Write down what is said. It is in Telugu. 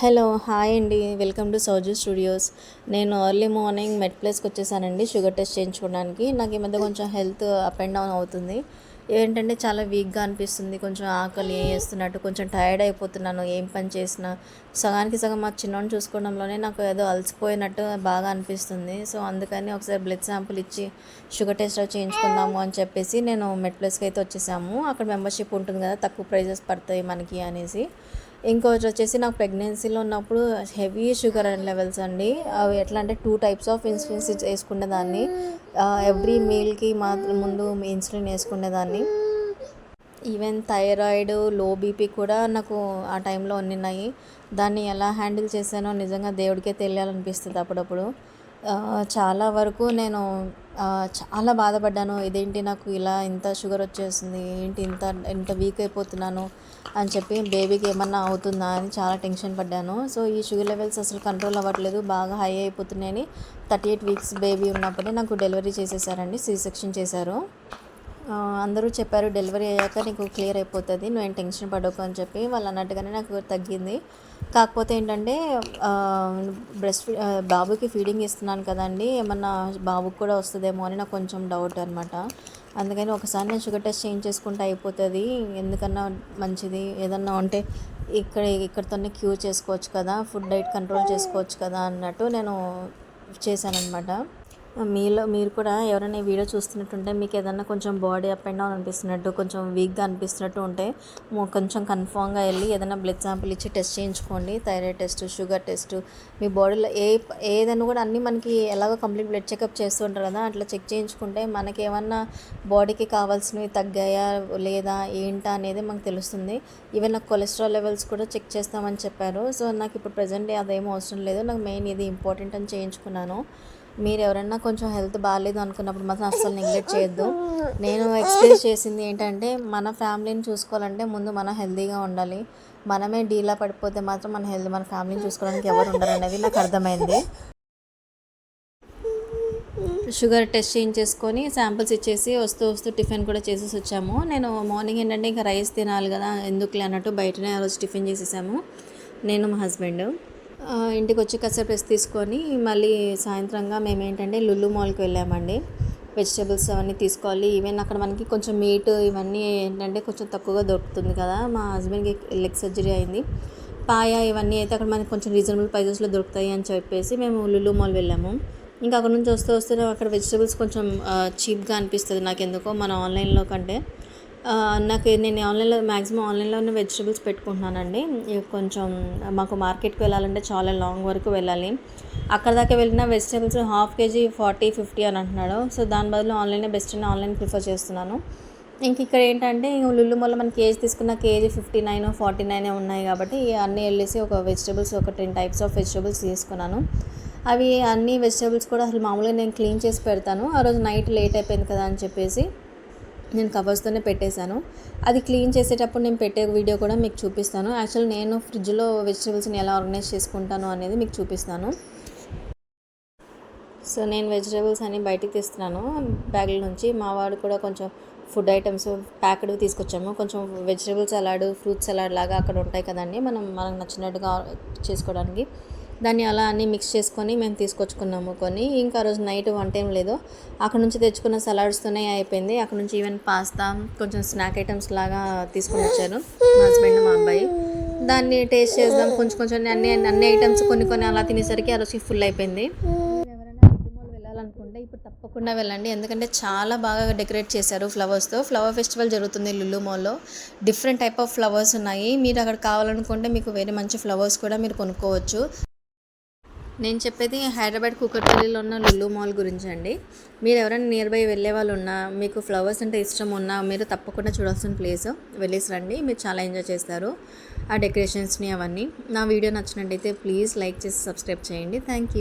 హలో హాయ్ అండి, వెల్కమ్ టు సౌజు స్టూడియోస్. నేను ఎర్లీ మార్నింగ్ మెడ్ ప్లేస్కి వచ్చేసానండి షుగర్ టెస్ట్ చేయించుకోవడానికి. నాకు ఈ మధ్య కొంచెం హెల్త్ అప్ అండ్ డౌన్ అవుతుంది. ఏంటంటే చాలా వీక్గా అనిపిస్తుంది, కొంచెం ఆకలి వేస్తున్నట్టు, కొంచెం టైర్డ్ అయిపోతున్నాను. ఏం పని చేసినా సగానికి సగం మా చిన్నోని చూసుకోవడంలోనే నాకు ఏదో అలసిపోయినట్టు బాగా అనిపిస్తుంది. సో అందుకని ఒకసారి బ్లడ్ శాంపుల్ ఇచ్చి షుగర్ టెస్ట్ చేయించుకుందాము అని చెప్పేసి నేను మెడ్ ప్లేస్కి అయితే వచ్చేసాము. అక్కడ మెంబర్షిప్ ఉంటుంది కదా, తక్కువ ప్రైజెస్ పడతాయి మనకి అనేసి. ఇంకోటి వచ్చేసి నాకు ప్రెగ్నెన్సీలో ఉన్నప్పుడు హెవీ షుగర్ లెవెల్స్ అండి. అవి ఎట్లా అంటే 2 టైప్స్ ఆఫ్ ఇన్సులిన్స్ వేసుకునేదాన్ని. ఎవ్రీ మీల్కి మాత్రం ముందు ఇన్సులిన్ వేసుకునేదాన్ని. ఈవెన్ థైరాయిడ్, లో బీపీ కూడా నాకు ఆ టైంలో ఉన్నాయి. దాన్ని ఎలా హ్యాండిల్ చేశానో నిజంగా దేవుడికే తెలియాలనిపిస్తుంది అప్పుడప్పుడు. చాలా వరకు నేను చాలా బాధపడ్డాను. ఇదేంటి నాకు ఇలా ఇంత షుగర్ వచ్చేస్తుంది, ఏంటి ఇంత ఇంత వీక్ అయిపోతున్నాను అని చెప్పి, బేబీకి ఏమన్నా అవుతుందా అని చాలా టెన్షన్ పడ్డాను. సో ఈ షుగర్ లెవెల్స్ అసలు కంట్రోల్ అవ్వట్లేదు, బాగా హై అయిపోతున్నాయని 38 వీక్స్ బేబీ ఉన్నప్పుడే నాకు డెలివరీ చేసేసారండి, సి సెక్షన్ చేశారు. అందరూ చెప్పారు డెలివరీ అయ్యాక నీకు క్లియర్ అయిపోతుంది, నువ్వేం టెన్షన్ పడకు అని చెప్పి. వాళ్ళు అన్నట్టుగానే నాకు తగ్గింది. కాకపోతే ఏంటంటే బ్రెస్ట్ బాబుకి ఫీడింగ్ ఇస్తున్నాను కదండి, ఏమన్నా బాబుకి కూడా వస్తుందేమో అని నాకు కొంచెం డౌట్ అనమాట. అందుకని ఒకసారి నేను షుగర్ టెస్ట్ చేయించేసుకుంటే అయిపోతుంది, ఎందుకన్నా మంచిది. ఏదన్నా ఉంటే ఇక్కడితోనే క్యూర్ చేసుకోవచ్చు కదా, ఫుడ్ డైట్ కంట్రోల్ చేసుకోవచ్చు కదా అన్నట్టు నేను చేశానమాట. మీరు కూడా ఎవరైనా ఈ వీడియో చూస్తున్నట్టుంటే మీకు ఏదన్నా కొంచెం బాడీ అప్ అండ్ డౌన్ అనిపిస్తున్నట్టు, కొంచెం వీక్గా అనిపిస్తున్నట్టు ఉంటే కొంచెం కన్ఫామ్గా వెళ్ళి ఏదైనా బ్లడ్ శాంపుల్ ఇచ్చి టెస్ట్ చేయించుకోండి. థైరాయిడ్ టెస్ట్, షుగర్ టెస్ట్, మీ బాడీలో ఏదైనా కూడా అన్నీ మనకి ఎలాగో కంప్లీట్ బ్లడ్ చెకప్ చేస్తూ ఉంటారు కదా, అట్లా చెక్ చేయించుకుంటే మనకి ఏమన్నా బాడీకి కావాల్సినవి తగ్గాయా లేదా ఏంటా అనేది మనకు తెలుస్తుంది. ఈవెన్ నాకు కొలెస్ట్రాల్ లెవెల్స్ కూడా చెక్ చేస్తామని చెప్పారు. సో నాకు ఇప్పుడు ప్రజెంట్ అదేమో అవసరం లేదు, నాకు మెయిన్ ఇది ఇంపార్టెంట్ అని చేయించుకున్నాను. మీరు ఎవరైనా కొంచెం హెల్త్ బాగాలేదు అనుకున్నప్పుడు మాత్రం అస్సలు నెగ్లెక్ట్ చేయొద్దు. నేను ఎక్స్పీరియన్స్ చేసింది ఏంటంటే, మన ఫ్యామిలీని చూసుకోవాలంటే ముందు మనం హెల్తీగా ఉండాలి. మనమే డీలా పడిపోతే మాత్రం మన ఫ్యామిలీని చూసుకోవడానికి ఎవరు ఉండరు అనేది నాకు అర్థమైంది. షుగర్ టెస్ట్ చేయించేసుకొని శాంపిల్స్ ఇచ్చేసి వస్తూ టిఫిన్ కూడా చేసేసి వచ్చాము. నేను మార్నింగ్ ఏంటంటే ఇంకా రైస్ తినాలి కదా, ఎందుకులే అన్నట్టు బయటనే ఆ రోజు టిఫిన్ చేసేసాము నేను, మా హస్బెండ్. ఇంటికి వచ్చి కాసేపు రెస్ట్ తీసుకొని మళ్ళీ సాయంత్రంగా మేము ఏంటంటే లులు మాల్కి వెళ్ళామండి. వెజిటేబుల్స్ అవన్నీ తీసుకోవాలి. ఈవెన్ అక్కడ మనకి కొంచెం మీట్ ఇవన్నీ ఏంటంటే కొంచెం తక్కువగా దొరుకుతుంది కదా. మా హస్బెండ్కి లెగ్ సర్జరీ అయింది. పాయ ఇవన్నీ అయితే అక్కడ మనకి కొంచెం రీజనబుల్ ప్రైజెస్లో దొరుకుతాయి అని చెప్పేసి మేము లులు మాల్ వెళ్ళాము. ఇంకా అక్కడ నుంచి వస్తూ అక్కడ వెజిటేబుల్స్ కొంచెం చీప్గా అనిపిస్తుంది నాకు ఎందుకో, మన ఆన్లైన్లో కంటే. నేను మ్యాక్సిమం ఆన్లైన్లోనే వెజిటేబుల్స్ పెట్టుకుంటున్నానండి. కొంచెం మాకు మార్కెట్కి వెళ్ళాలంటే చాలా లాంగ్ వరకు వెళ్ళాలి. అక్కడ దాకా వెళ్ళిన వెజిటేబుల్స్ హాఫ్ కేజీ 40-50 అని అంటున్నాడు. సో దాని బదులు ఆన్లైనే బెస్ట్ అని ఆన్లైన్ ప్రిఫర్ చేస్తున్నాను. ఇంక ఇక్కడ ఏంటంటే లులు మాల్లో మనం కేజీ తీసుకున్న కేజీ 59-49 ఉన్నాయి కాబట్టి అన్నీ వెళ్ళేసి ఒక వెజిటేబుల్స్ ఒక 10 టైప్స్ ఆఫ్ వెజిటేబుల్స్ తీసుకున్నాను. అవి అన్ని వెజిటేబుల్స్ కూడా అసలు మామూలుగా నేను క్లీన్ చేసి పెడతాను. ఆ రోజు నైట్ లేట్ అయిపోయింది కదా అని చెప్పేసి నేను కవర్స్తోనే పెట్టేశాను. అది క్లీన్ చేసేటప్పుడు నేను పెట్టే వీడియో కూడా మీకు చూపిస్తాను. యాక్చువల్లీ నేను ఫ్రిడ్జ్లో వెజిటేబుల్స్ని ఎలా ఆర్గనైజ్ చేసుకుంటాను అనేది మీకు చూపిస్తాను. సో నేను వెజిటేబుల్స్ అన్నీ బయటికి తీస్తున్నాను బ్యాగ్ల నుంచి. మా వాడు కూడా కొంచెం ఫుడ్ ఐటమ్స్ ప్యాక్డ్ తీసుకొచ్చాము. కొంచెం వెజిటేబుల్ సలాడ్, ఫ్రూట్ సలాడ్ లాగా అక్కడ ఉంటాయి కదండి, మనకు నచ్చినట్టుగా చేసుకోవడానికి. దాన్ని అలా అన్నీ మిక్స్ చేసుకొని మేము తీసుకొచ్చుకున్నాము కొన్ని. ఇంకా రోజు నైట్ వంట ఏం లేదు, అక్కడ నుంచి తెచ్చుకున్న సలాడ్స్తోనే అయిపోయింది. అక్కడ నుంచి ఈవెన్ పాస్తా, కొంచెం స్నాక్ ఐటమ్స్ లాగా తీసుకొని వచ్చారు మా హస్బెండ్, మా అబ్బాయి. దాన్ని టేస్ట్ చేద్దాం కొంచెం అన్ని ఐటమ్స్ కొన్ని అలా తినేసరికి ఆ రోజుకి ఫుల్ అయిపోయింది. ఎవరైనా వెళ్ళాలనుకుంటే ఇప్పుడు తప్పకుండా వెళ్ళండి, ఎందుకంటే చాలా బాగా డెకరేట్ చేశారు ఫ్లవర్స్తో. ఫ్లవర్ ఫెస్టివల్ జరుగుతుంది లులు మాల్లో. డిఫరెంట్ టైప్ ఆఫ్ ఫ్లవర్స్ ఉన్నాయి. మీరు అక్కడ కావాలనుకుంటే మీకు వేరే మంచి ఫ్లవర్స్ కూడా మీరు కొనుక్కోవచ్చు. నేను చెప్పేది హైదరాబాద్ కూకట్పల్లిలో ఉన్న లులు మాల్ గురించి అండి. మీరు ఎవరైనా నియర్ బై వెళ్ళే వాళ్ళు ఉన్నా, మీకు ఫ్లవర్స్ అంటే ఇష్టం ఉన్నా, మీరు తప్పకుండా చూడాల్సిన ప్లేస్, వెళ్ళేసి రండి. మీరు చాలా ఎంజాయ్ చేస్తారు ఆ డెకరేషన్స్ని అవన్నీ. నా వీడియో నచ్చినట్టయితే ప్లీజ్ లైక్ చేసి సబ్స్క్రైబ్ చేయండి. Thank you.